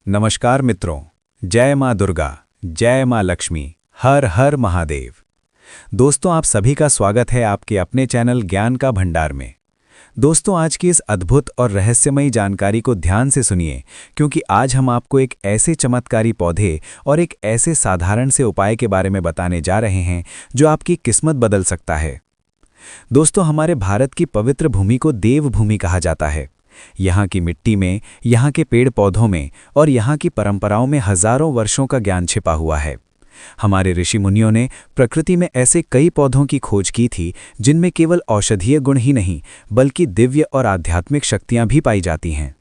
नमस्कार मित्रों। जय माँ दुर्गा, जय माँ लक्ष्मी, हर हर महादेव। दोस्तों, आप सभी का स्वागत है आपके अपने चैनल ज्ञान का भंडार में। दोस्तों, आज की इस अद्भुत और रहस्यमयी जानकारी को ध्यान से सुनिए, क्योंकि आज हम आपको एक ऐसे चमत्कारी पौधे और एक ऐसे साधारण से उपाय के बारे में बताने जा रहे हैं जो आपकी किस्मत बदल सकता है। दोस्तों, हमारे भारत की पवित्र भूमि को देवभूमि कहा जाता है। यहाँ की मिट्टी में, यहाँ के पेड़ पौधों में और यहाँ की परंपराओं में हजारों वर्षों का ज्ञान छिपा हुआ है। हमारे ऋषि मुनियों ने प्रकृति में ऐसे कई पौधों की खोज की थी जिनमें केवल औषधीय गुण ही नहीं बल्कि दिव्य और आध्यात्मिक शक्तियां भी पाई जाती हैं।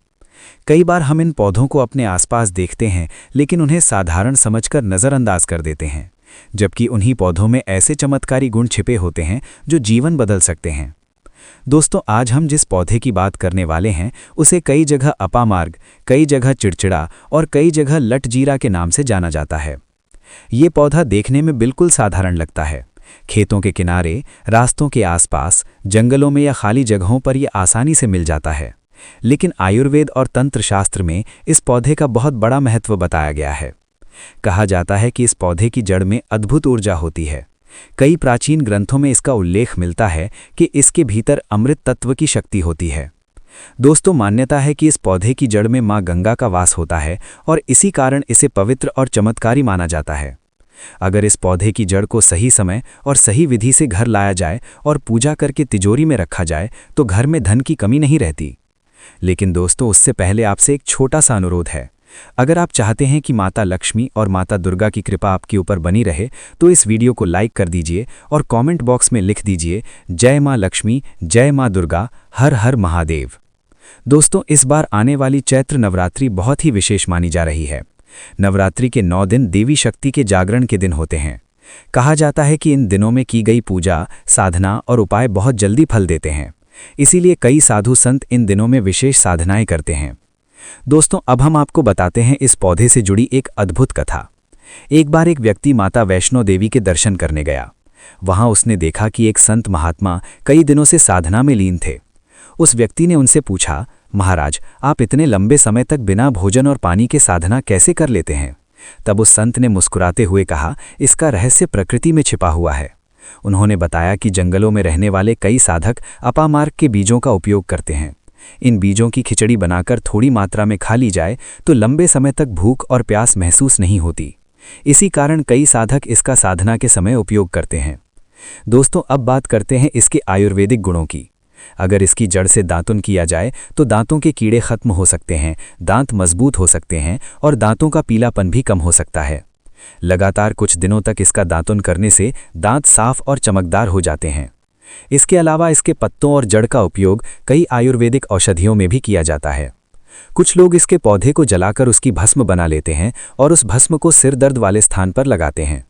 कई बार हम इन पौधों को अपने आसपास देखते हैं, लेकिन उन्हें साधारण समझकर नज़रअंदाज कर देते हैं, जबकि उन्हीं पौधों में ऐसे चमत्कारी गुण छिपे होते हैं जो जीवन बदल सकते हैं। दोस्तों, आज हम जिस पौधे की बात करने वाले हैं उसे कई जगह अपामार्ग, कई जगह चिड़चिड़ा और कई जगह लटजीरा के नाम से जाना जाता है। ये पौधा देखने में बिल्कुल साधारण लगता है। खेतों के किनारे, रास्तों के आसपास, जंगलों में या खाली जगहों पर यह आसानी से मिल जाता है। लेकिन आयुर्वेद और तंत्र शास्त्र में इस पौधे का बहुत बड़ा महत्व बताया गया है। कहा जाता है कि इस पौधे की जड़ में अद्भुत ऊर्जा होती है। कई प्राचीन ग्रंथों में इसका उल्लेख मिलता है कि इसके भीतर अमृत तत्व की शक्ति होती है। दोस्तों, मान्यता है कि इस पौधे की जड़ में मां गंगा का वास होता है और इसी कारण इसे पवित्र और चमत्कारी माना जाता है। अगर इस पौधे की जड़ को सही समय और सही विधि से घर लाया जाए और पूजा करके तिजोरी में रखा जाए तो घर में धन की कमी नहीं रहती। लेकिन दोस्तों, उससे पहले आपसे एक छोटा सा अनुरोध है। अगर आप चाहते हैं कि माता लक्ष्मी और माता दुर्गा की कृपा आपके ऊपर बनी रहे तो इस वीडियो को लाइक कर दीजिए और कमेंट बॉक्स में लिख दीजिए जय माँ लक्ष्मी, जय माँ दुर्गा, हर हर महादेव। दोस्तों, इस बार आने वाली चैत्र नवरात्रि बहुत ही विशेष मानी जा रही है। नवरात्रि के 9 दिन देवी शक्ति के जागरण के दिन होते हैं। कहा जाता है कि इन दिनों में की गई पूजा, साधना और उपाय बहुत जल्दी फल देते हैं। इसीलिए कई साधु संत इन दिनों में विशेष साधनाएं करते हैं। दोस्तों, अब हम आपको बताते हैं इस पौधे से जुड़ी एक अद्भुत कथा। एक बार एक व्यक्ति माता वैष्णो देवी के दर्शन करने गया। वहां उसने देखा कि एक संत महात्मा कई दिनों से साधना में लीन थे। उस व्यक्ति ने उनसे पूछा, महाराज, आप इतने लंबे समय तक बिना भोजन और पानी के साधना कैसे कर लेते हैं? तब उस संत ने मुस्कुराते हुए कहा, इसका रहस्य प्रकृति में छिपा हुआ है। उन्होंने बताया कि जंगलों में रहने वाले कई साधक अपामार्ग के बीजों का उपयोग करते हैं। इन बीजों की खिचड़ी बनाकर थोड़ी मात्रा में खा ली जाए तो लंबे समय तक भूख और प्यास महसूस नहीं होती। इसी कारण कई साधक इसका साधना के समय उपयोग करते हैं। दोस्तों, अब बात करते हैं इसके आयुर्वेदिक गुणों की। अगर इसकी जड़ से दातुन किया जाए तो दांतों के कीड़े खत्म हो सकते हैं, दांत मजबूत हो सकते हैं और दांतों का पीलापन भी कम हो सकता है। लगातार कुछ दिनों तक इसका दातुन करने से दांत साफ और चमकदार हो जाते हैं। इसके अलावा इसके पत्तों और जड़ का उपयोग कई आयुर्वेदिक औषधियों में भी किया जाता है। कुछ लोग इसके पौधे को जलाकर उसकी भस्म बना लेते हैं और उस भस्म को सिर दर्द वाले स्थान पर लगाते हैं।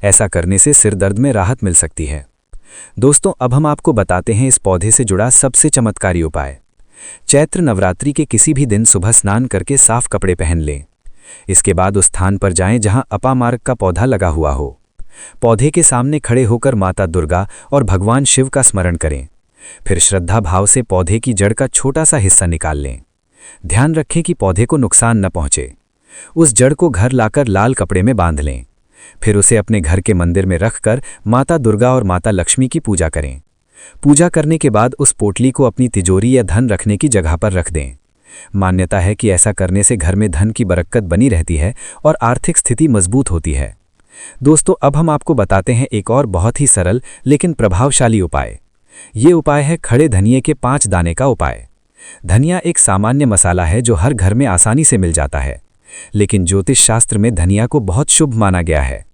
ऐसा करने से सिर दर्द में राहत मिल सकती है। दोस्तों, अब हम आपको बताते हैं इस पौधे से जुड़ा सबसे चमत्कारी उपाय। चैत्र नवरात्रि के किसी भी दिन सुबह स्नान करके साफ कपड़े पहन लें। इसके बाद उस स्थान पर जाएं जहां अपामार्ग का पौधा लगा हुआ हो। पौधे के सामने खड़े होकर माता दुर्गा और भगवान शिव का स्मरण करें। फिर श्रद्धा भाव से पौधे की जड़ का छोटा सा हिस्सा निकाल लें। ध्यान रखें कि पौधे को नुकसान न पहुंचे। उस जड़ को घर लाकर लाल कपड़े में बांध लें। फिर उसे अपने घर के मंदिर में रखकर माता दुर्गा और माता लक्ष्मी की पूजा करें। पूजा करने के बाद उस पोटली को अपनी तिजोरी या धन रखने की जगह पर रख दें। मान्यता है कि ऐसा करने से घर में धन की बरकत बनी रहती है और आर्थिक स्थिति मजबूत होती है। दोस्तों, अब हम आपको बताते हैं एक और बहुत ही सरल लेकिन प्रभावशाली उपाय। ये उपाय है खड़े धनिये के 5 दाने का उपाय। धनिया एक सामान्य मसाला है जो हर घर में आसानी से मिल जाता है, लेकिन ज्योतिष शास्त्र में धनिया को बहुत शुभ माना गया है।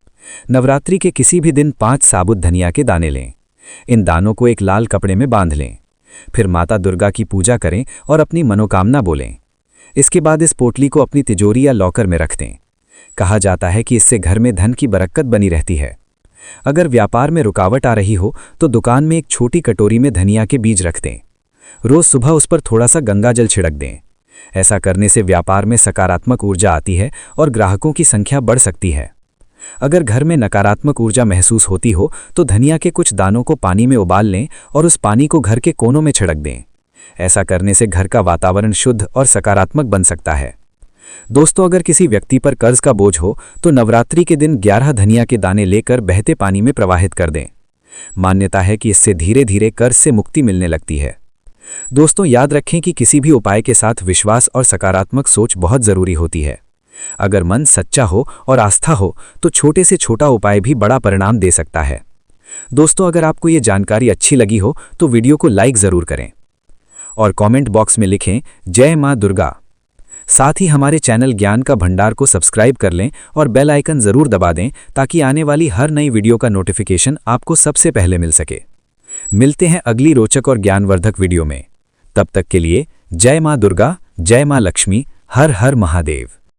नवरात्रि के किसी भी दिन 5 साबुत धनिया के दाने लें। इन दानों को एक लाल कपड़े में बांध लें। फिर माता दुर्गा की पूजा करें और अपनी मनोकामना बोलें। इसके बाद इस पोटली को अपनी तिजोरी या लॉकर में रख दें। कहा जाता है कि इससे घर में धन की बरकत बनी रहती है। अगर व्यापार में रुकावट आ रही हो तो दुकान में एक छोटी कटोरी में धनिया के बीज रख दें। रोज सुबह उस पर थोड़ा सा गंगा जल छिड़क दें। ऐसा करने से व्यापार में सकारात्मक ऊर्जा आती है और ग्राहकों की संख्या बढ़ सकती है। अगर घर में नकारात्मक ऊर्जा महसूस होती हो तो धनिया के कुछ दानों को पानी में उबाल लें और उस पानी को घर के कोनों में छिड़क दें। ऐसा करने से घर का वातावरण शुद्ध और सकारात्मक बन सकता है। दोस्तों, अगर किसी व्यक्ति पर कर्ज का बोझ हो तो नवरात्रि के दिन 11 धनिया के दाने लेकर बहते पानी में प्रवाहित कर दें। मान्यता है कि इससे धीरे धीरे कर्ज से मुक्ति मिलने लगती है। दोस्तों, याद रखें कि किसी भी उपाय के साथ विश्वास और सकारात्मक सोच बहुत जरूरी होती है। अगर मन सच्चा हो और आस्था हो तो छोटे से छोटा उपाय भी बड़ा परिणाम दे सकता है। दोस्तों, अगर आपको ये जानकारी अच्छी लगी हो तो वीडियो को लाइक जरूर करें और कमेंट बॉक्स में लिखें जय मां दुर्गा। साथ ही हमारे चैनल ज्ञान का भंडार को सब्सक्राइब कर लें और बेल आइकन जरूर दबा दें ताकि आने वाली हर नई वीडियो का नोटिफिकेशन आपको सबसे पहले मिल सके। मिलते हैं अगली रोचक और ज्ञानवर्धक वीडियो में। तब तक के लिए जय मां दुर्गा, जय मां लक्ष्मी, हर हर महादेव।